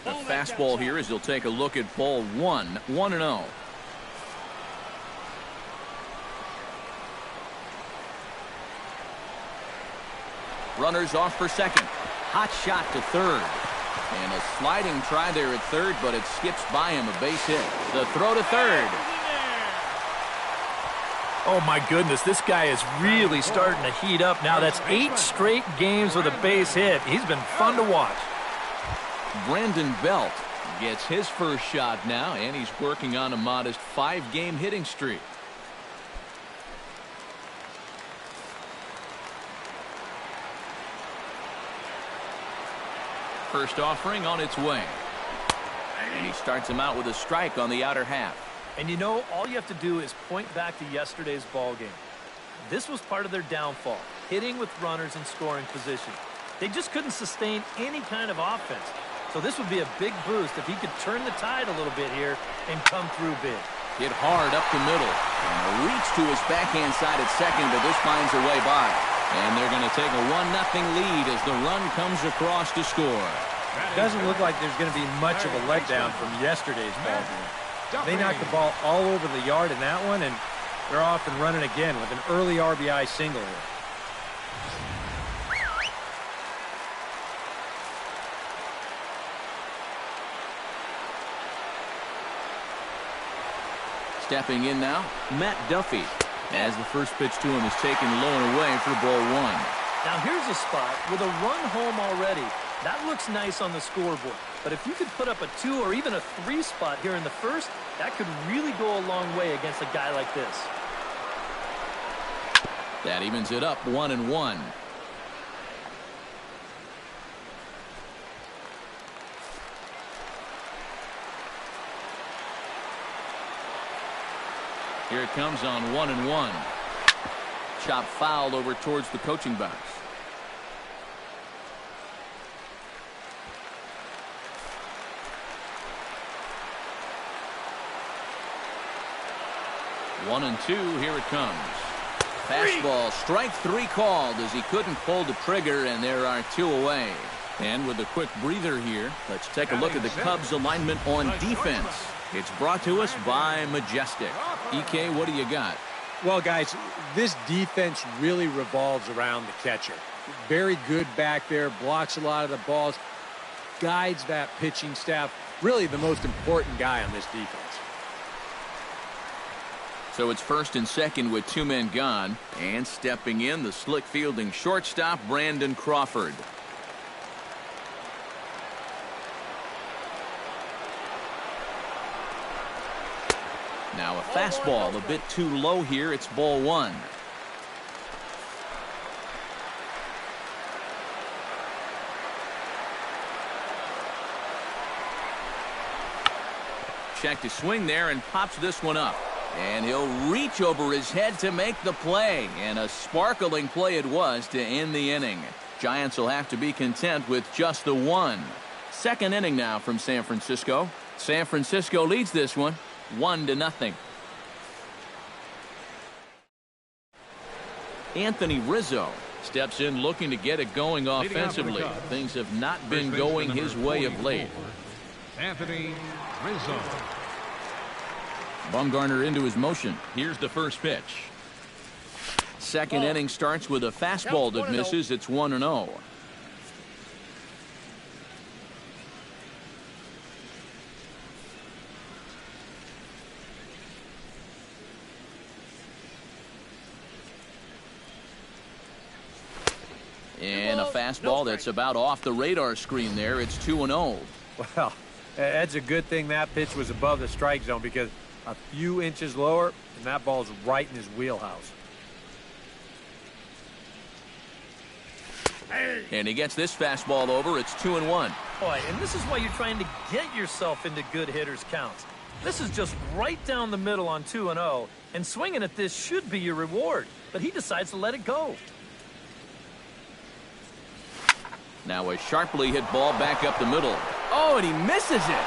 The fastball here as he'll take a look at ball one. 1-0. Runners off for second. Hot shot to third. And a sliding try there at third, but it skips by him. A base hit. The throw to third. Oh, my goodness. This guy is really starting to heat up now. That's 8 straight games with a base hit. He's been fun to watch. Brandon Belt gets his first shot now, and he's working on a modest 5-game hitting streak. First offering on its way. And he starts him out with a strike on the outer half. And you know, all you have to do is point back to yesterday's ball game. This was part of their downfall, hitting with runners in scoring position. They just couldn't sustain any kind of offense. So this would be a big boost if he could turn the tide a little bit here and come through big. Hit hard up the middle. And a reach to his backhand side at second, but this finds a way by. And they're going to take a 1-0 lead as the run comes across to score. Doesn't look like there's going to be much of a letdown from yesterday's ball game. They knocked the ball all over the yard in that one, and they're off and running again with an early RBI single here. Stepping in now, Matt Duffy, as the first pitch to him is taken low and away for ball one. Now here's a spot with a run home already. That looks nice on the scoreboard. But if you could put up a 2 or even a 3 spot here in the first, that could really go a long way against a guy like this. That evens it up 1-1. Here it comes on 1-1. Chop foul over towards the coaching box. One and two, here it comes. Fastball, strike 3 called as he couldn't pull the trigger, and there are 2 away. And with a quick breather here, let's take a look at the Cubs alignment on defense. It's brought to us by Majestic. EK, what do you got? Well, guys, this defense really revolves around the catcher. Very good back there, blocks a lot of the balls, guides that pitching staff. Really the most important guy on this defense. So it's first and second with 2 men gone. And stepping in, the slick fielding shortstop, Brandon Crawford. Now a fastball a bit too low here. It's ball 1. Check to swing there and pops this one up. And he'll reach over his head to make the play. And a sparkling play it was to end the inning. Giants will have to be content with just the 1. Second inning now from San Francisco. San Francisco leads this one 1-0. Anthony Rizzo steps in looking to get it going offensively. Things have not been going his way of late. Anthony Rizzo. Bumgarner into his motion. Here's the first pitch. Second inning starts with a fastball that misses. It's 1-0. And a fastball that's about off the radar screen there. It's 2-0. Well, that's a good thing that pitch was above the strike zone, because a few inches lower and that ball's right in his wheelhouse. And he gets this fastball over. It's 2-1. Boy, and this is why you're trying to get yourself into good hitters' counts. This is just right down the middle on 2-0, and swinging at this should be your reward, but he decides to let it go. Now a sharply hit ball back up the middle. Oh, and he misses it.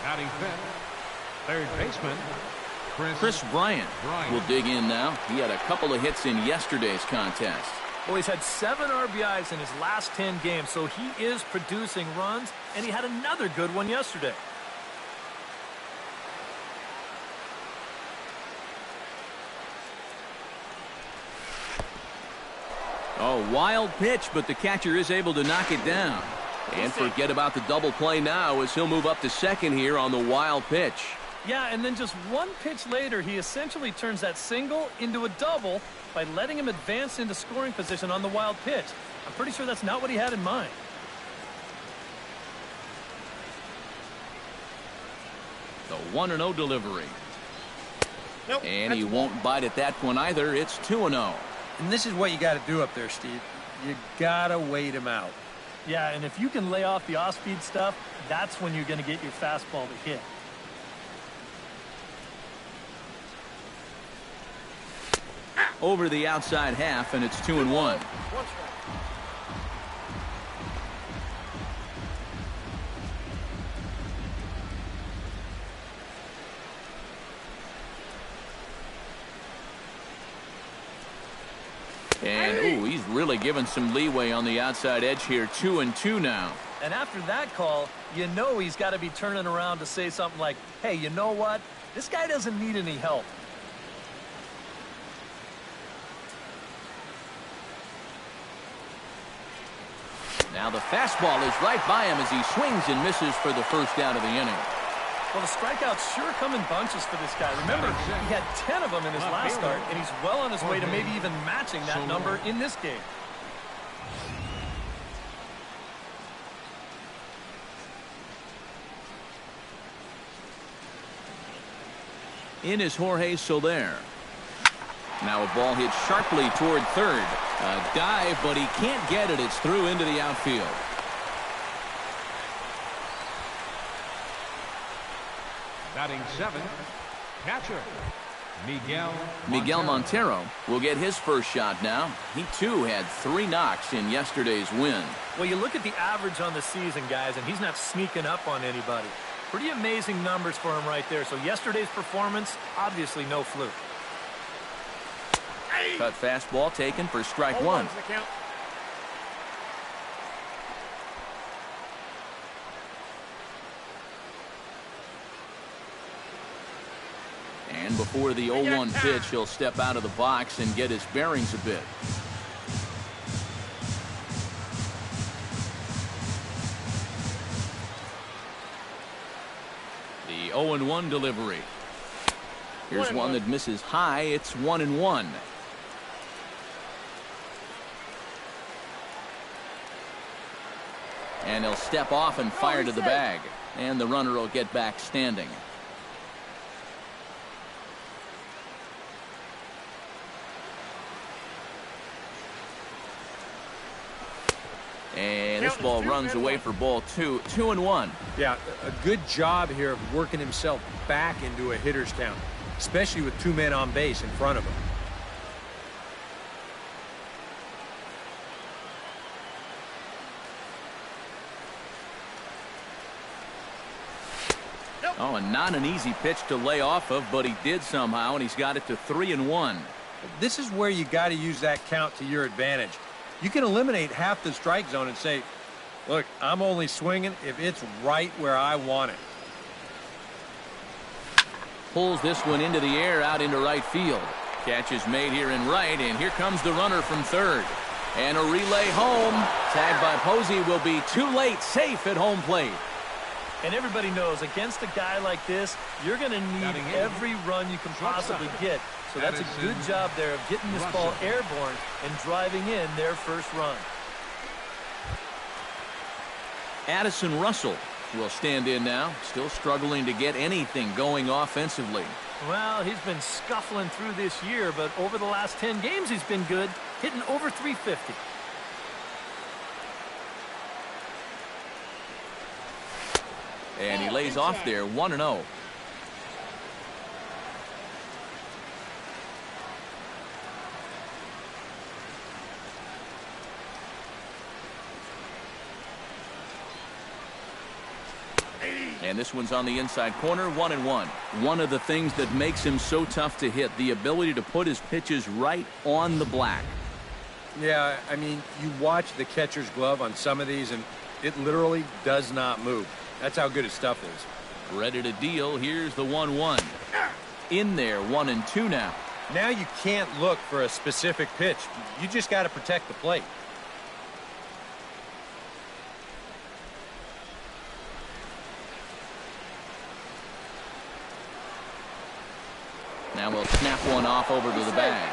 Batting fifth, third baseman, Chris Bryant will dig in now. He had a couple of hits in yesterday's contest. Well, he's had 7 RBIs in his last 10 games, so he is producing runs, and he had another good one yesterday. Oh, wild pitch, but the catcher is able to knock it down. And forget about the double play now as he'll move up to second here on the wild pitch. Yeah, and then just one pitch later, he essentially turns that single into a double by letting him advance into scoring position on the wild pitch. I'm pretty sure that's not what he had in mind. The 1-0 delivery. Nope, and he won't bite at that one either. It's 2-0. And this is what you got to do up there, Steve. You got to wait him out. Yeah, and if you can lay off the off-speed stuff, that's when you're going to get your fastball to hit. Over the outside half, and it's 2-1. And, ooh, he's really given some leeway on the outside edge here. 2-2 now. And after that call, you know he's got to be turning around to say something like, hey, you know what? This guy doesn't need any help. Now the fastball is right by him as he swings and misses for the first out of the inning. Well, the strikeouts sure come in bunches for this guy. Remember, he had 10 of them in his last start, and he's well on his way to maybe even matching that number in this game. In is Jorge Soler. Now a ball hit sharply toward third. A dive, but he can't get it. It's through into the outfield. Batting 7th, catcher, Miguel Montero will get his first shot now. He, too, had 3 knocks in yesterday's win. Well, you look at the average on the season, guys, and he's not sneaking up on anybody. Pretty amazing numbers for him right there. So yesterday's performance, obviously no fluke. Cut fastball taken for strike 1. And before the 0-1 pitch, he'll step out of the box and get his bearings a bit. The 0-1 delivery. Here's one that misses high. It's 1-1. And he'll step off and fire to the bag. And the runner will get back standing. And this ball runs away for ball 2. 2-1. Yeah, a good job here of working himself back into a hitter's count, especially with 2 men on base in front of him. Oh, and not an easy pitch to lay off of, but he did somehow, and he's got it to 3-1. This is where you got to use that count to your advantage. You can eliminate half the strike zone and say, look, I'm only swinging if it's right where I want it. Pulls this one into the air out into right field. Catch is made here in right, and here comes the runner from third. And a relay home. Tagged by Posey will be too late, safe at home plate. And everybody knows, against a guy like this, you're going to need every run you can possibly get. So that's a good job there of getting this ball airborne and driving in their first run. Addison Russell will stand in now, still struggling to get anything going offensively. Well, he's been scuffling through this year, but over the last 10 games he's been good, hitting over 350. And he lays off there, 1-0. And this one's on the inside corner, 1-1. One of the things that makes him so tough to hit, the ability to put his pitches right on the black. Yeah, I mean, you watch the catcher's glove on some of these, and it literally does not move. That's how good his stuff is. Ready to deal. Here's the 1-1. In there, 1-2 now. Now you can't look for a specific pitch. You just got to protect the plate. Now we'll snap one off over to the bag.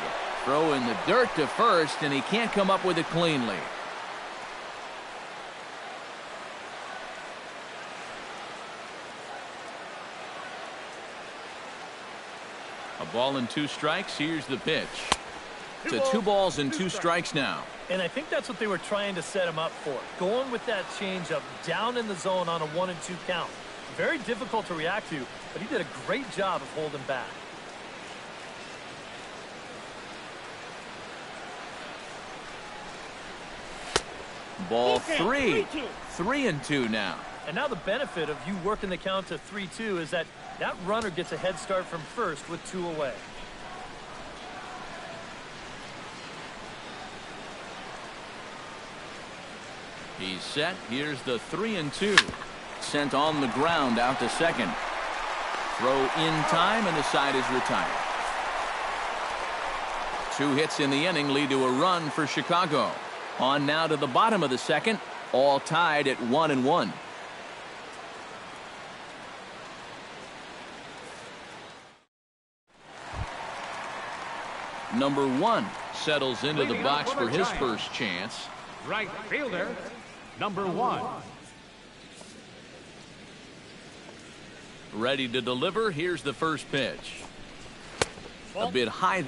Throw in the dirt to first, and he can't come up with it cleanly. A ball and 2 strikes. Here's the pitch. To 2 balls and 2 strikes now. And I think that's what they were trying to set him up for. Going with that changeup down in the zone on a 1-2 count. Very difficult to react to, but he did a great job of holding back. Ball 3. 3-2 now. And now the benefit of you working the count to 3-2 is that runner gets a head start from first with 2 away. He's set. Here's the 3-2. Sent on the ground out to second. Throw in time, and the side is retired. 2 hits in the inning lead to a run for Chicago. On now to the bottom of the second, all tied at 1-1. Number 1 settles into the box for his first chance. Right fielder, number 1. Ready to deliver. Here's the first pitch. A bit high there.